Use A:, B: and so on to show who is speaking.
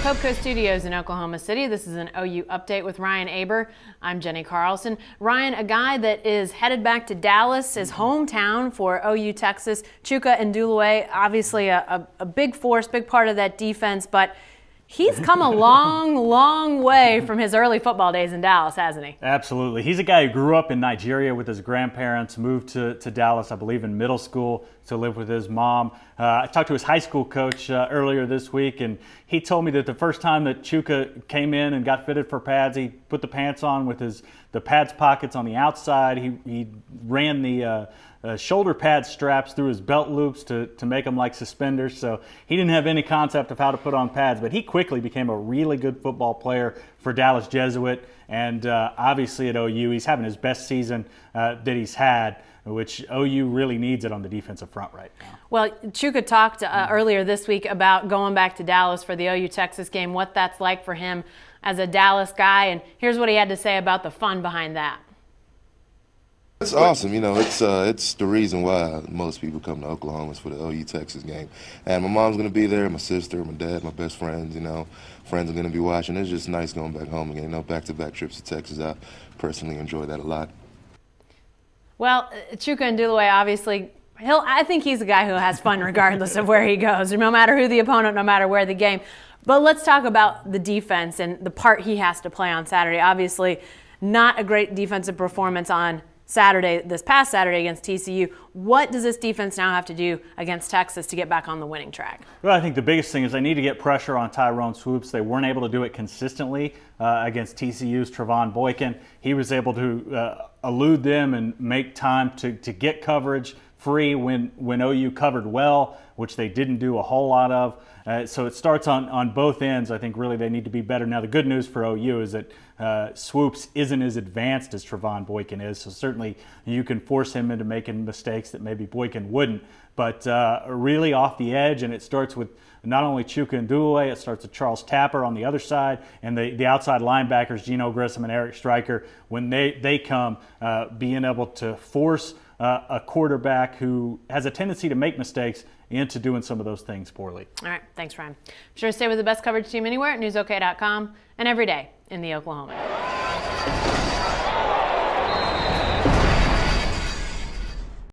A: Popco Studios in Oklahoma City. This is an OU Update with Ryan Aber. I'm Jenny Carlson. Ryan, a guy that is headed back to Dallas, his hometown for OU Texas, Chuka Ndulue, obviously a big force, big part of that defense, but he's come a long way from his early football days in Dallas, hasn't he?
B: Absolutely. He's a guy who grew up in Nigeria with his grandparents, moved to Dallas, I believe, in middle school to live with his mom. I talked to his high school coach earlier this week, and he told me that the first time that Chuka came in and got fitted for pads, he put the pants on with the pads pockets on the outside. He ran the shoulder pad straps through his belt loops to make them like suspenders. So he didn't have any concept of how to put on pads, but he quickly became a really good football player for Dallas Jesuit. And obviously at OU, he's having his best season that he's had, which OU really needs it on the defensive front right now.
A: Well, Chuka talked earlier this week about going back to Dallas for the OU Texas game, what that's like for him as a Dallas guy, and here's what he had to say about the fun behind that.
C: It's awesome. You know, it's the reason why most people come to Oklahoma is for the OU Texas game. And my mom's going to be there, my sister, my dad, my best friends, friends are going to be watching. It's just nice going back home again. Back-to-back trips to Texas. I personally enjoy that a lot.
A: Well, Chuka Ndulue, obviously, I think he's a guy who has fun regardless of where he goes, no matter who the opponent, no matter where the game. But let's talk about the defense and the part he has to play on Saturday. Obviously, not a great defensive performance on this past Saturday against TCU. What does this defense now have to do against Texas to get back on the winning track?
B: Well, I think the biggest thing is they need to get pressure on Tyrone Swoops. They weren't able to do it consistently against TCU's Trevon Boykin. He was able to elude them and make time to get coverage free when OU covered well, which they didn't do a whole lot of. So it starts on both ends. I think really they need to be better. Now the good news for OU is that Swoops isn't as advanced as Trevon Boykin is, so certainly you can force him into making mistakes that maybe Boykin wouldn't. But really off the edge, and it starts with not only Chuka Ndulue, it starts with Charles Tapper on the other side, and the outside linebackers, Geno Grissom and Eric Stryker, when they come, being able to force a quarterback who has a tendency to make mistakes into doing some of those things poorly.
A: All right, thanks, Ryan. Be sure to stay with the best coverage team anywhere at newsok.com and every day in the Oklahoman.